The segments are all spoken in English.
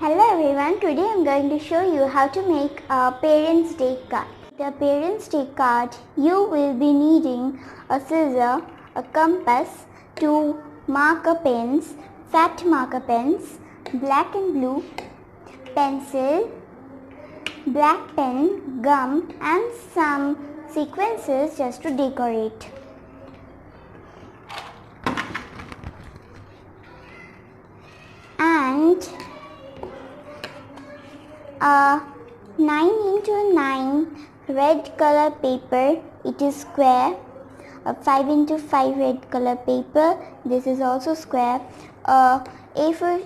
Hello everyone, today I am going to show you how to make a Parents' Day card. The Parents' Day card, you will be needing a scissor, a compass, two marker pens, fat marker pens, black and blue, pencil, black pen, gum and some sequences just to decorate. And a 9x9 red color paper, it is square. A 5x5 red color paper, this is also square. A A4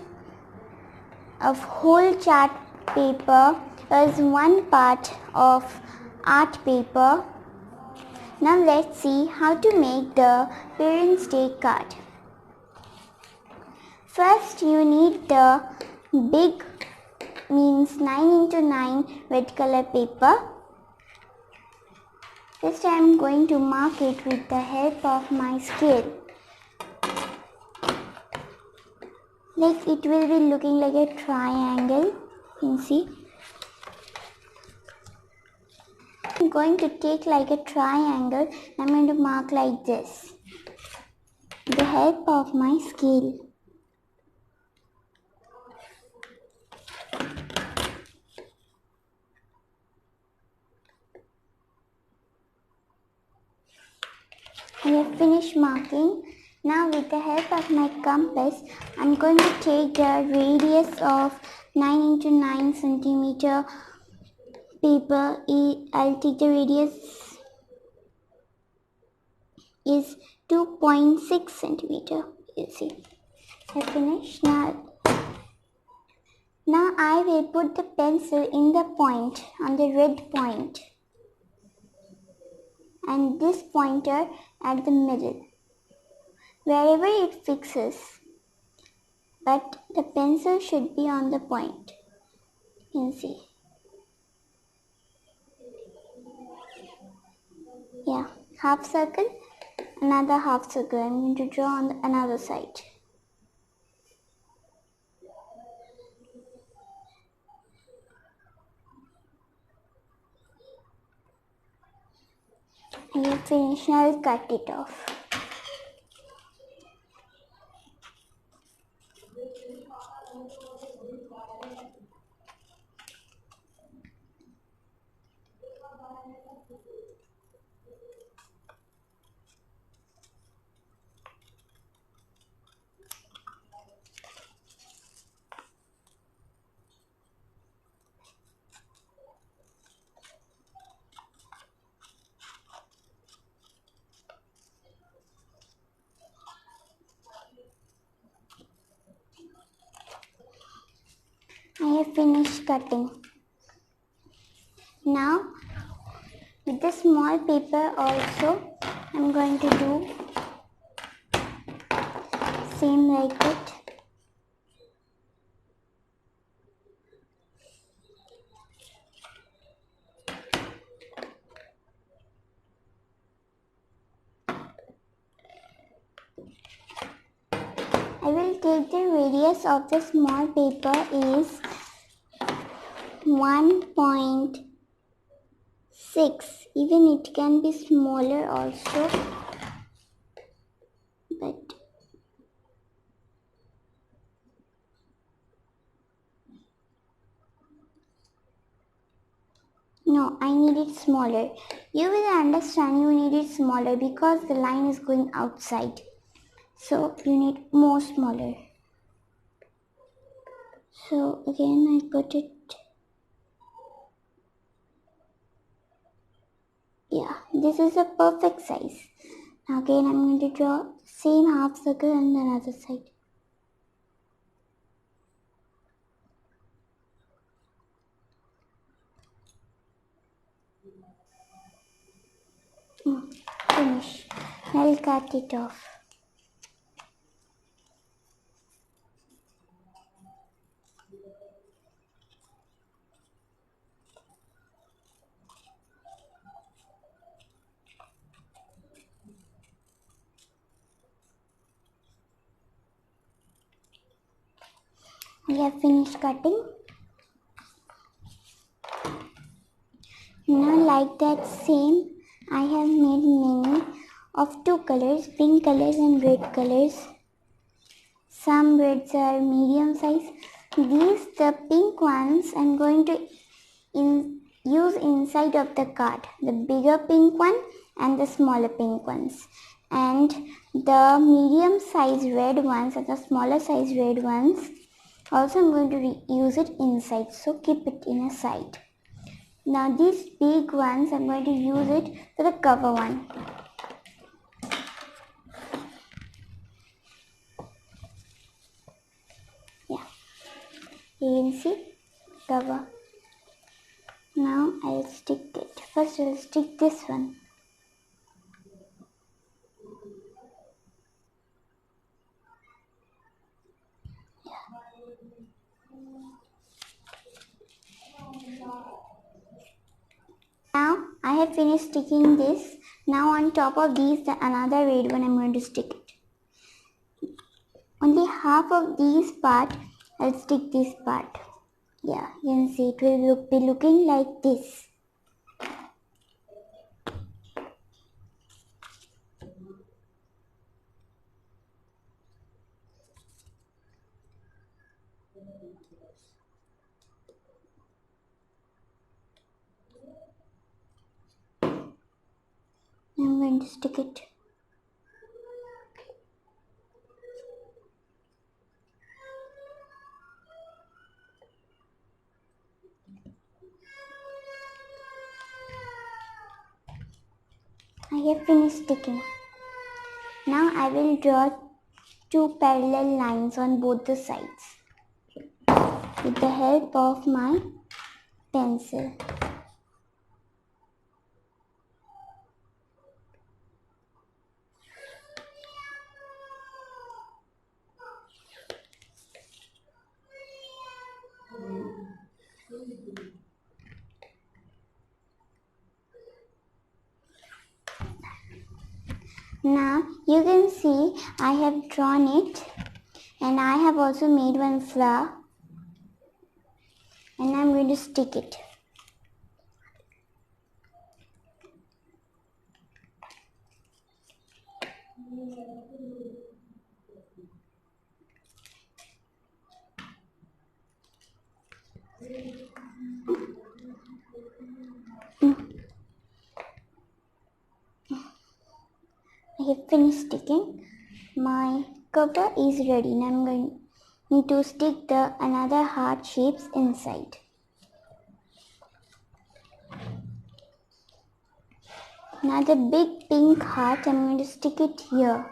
of whole chart paper is one part of art paper. Now let's see how to make the Parents' Day card. First you need the big means 9x9 red color paper. This time I am going to mark it with the help of my scale. Like it will be looking like a triangle. You can see. I am going to take like a triangle. I am going to mark like this with the help of my scale. I have finished marking. Now with the help of my compass, I am going to take the radius of 9x9 centimeter paper. I'll take the radius is 2.6 centimeter. You see, I finished. Now I will put the pencil in the point, on the red point, and this pointer at the middle, wherever it fixes, but the pencil should be on the point. You can see. Yeah, half circle, another half circle. I'm going to draw on another side. I have finished. Now I'll cut it off. I have finished cutting. Now with the small paper also I'm going to do same like it. I will take the radius of the small paper is 1.6. Even it can be smaller also, but no, I need it smaller. You will understand you need it smaller because the line is going outside. So you need more smaller. So again I put it. Yeah, this is a perfect size. Now again I'm going to draw same half circle on the other side. Finish. Now I'll cut it off. We have finished cutting. Now like that same, I have made many of two colors, pink colors and red colors. Some reds are medium size. These, the pink ones, I'm going to use inside of the card. The bigger pink one and the smaller pink ones. And the medium size red ones and the smaller size red ones, also I'm going to use it inside. So keep it in a side. Now these big ones, I'm going to use it for the cover one. Yeah, you can see cover. Now I'll stick it. First I'll stick this one. Now I have finished sticking this. Now on top of these, another red one I'm going to stick it. Only half of these part I'll stick this part. Yeah, you can see it will be looking like this. I'm going to stick it. I have finished sticking. Now I will draw two parallel lines on both the sides with the help of my pencil. Now you can see I have drawn it, and I have also made one flower, and I'm going to stick it. I have finished sticking. My cover is ready. Now I'm going to stick the another heart shapes inside. Now the big pink heart, I'm going to stick it here.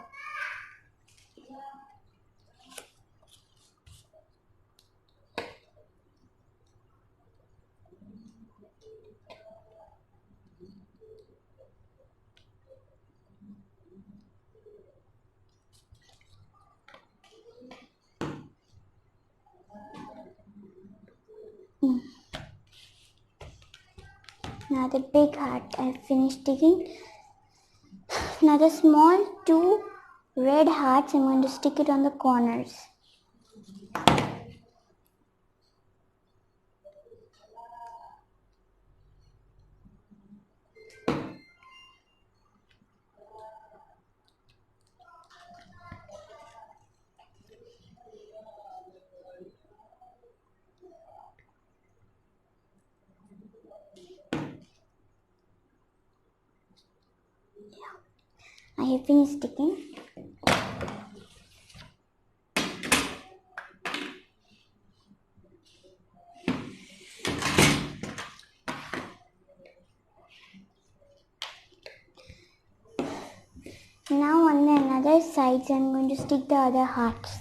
Now the big heart I finished sticking. Now the small two red hearts, I'm going to stick it on the corners. I have finished sticking. Now on the another sides, I'm going to stick the other hearts.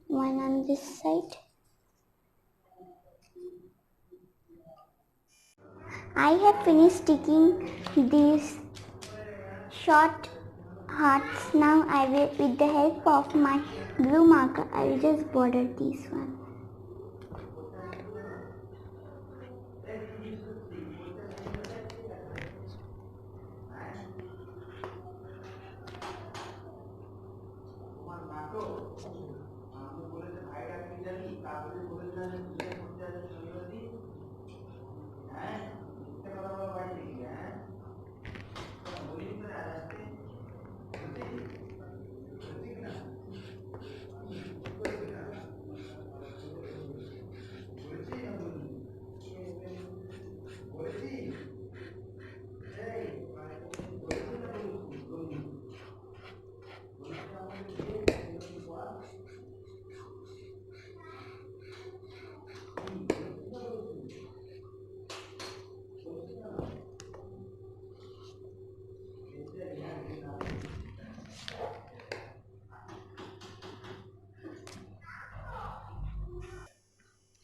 One on this side. I have finished sticking these short hearts. Now I will, with the help of my glue marker, I will just border this one.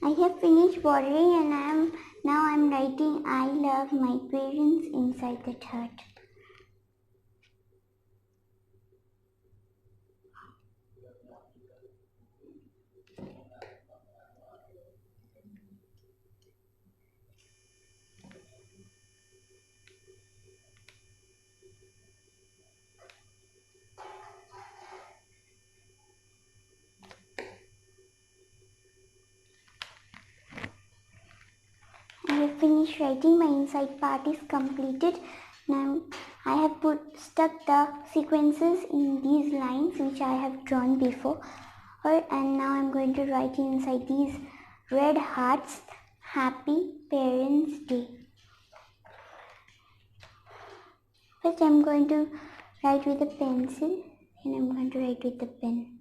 I have finished bordering and now I'm writing I love my parents inside the heart. I have finished writing, my inside part is completed. Now I have stuck the sequences in these lines which I have drawn before, and now I'm going to write inside these red hearts, Happy Parents Day. First I'm going to write with a pencil and I'm going to write with the pen.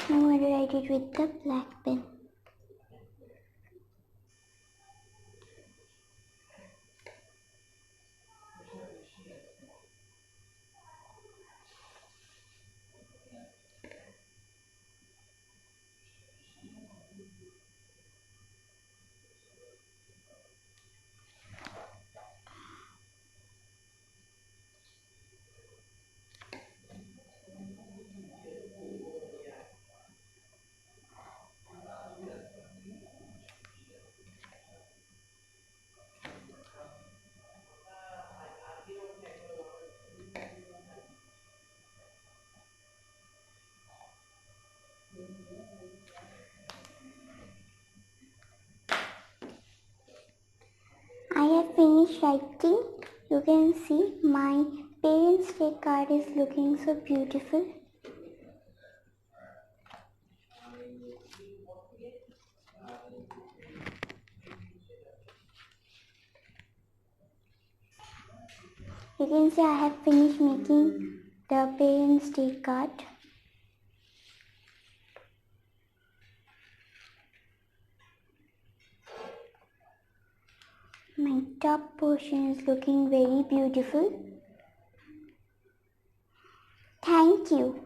I'm going to write it with the black pen. I have finished writing. You can see my Parents' Day card is looking so beautiful. You can see I have finished making the Parents' Day card. My top portion is looking very beautiful. Thank you.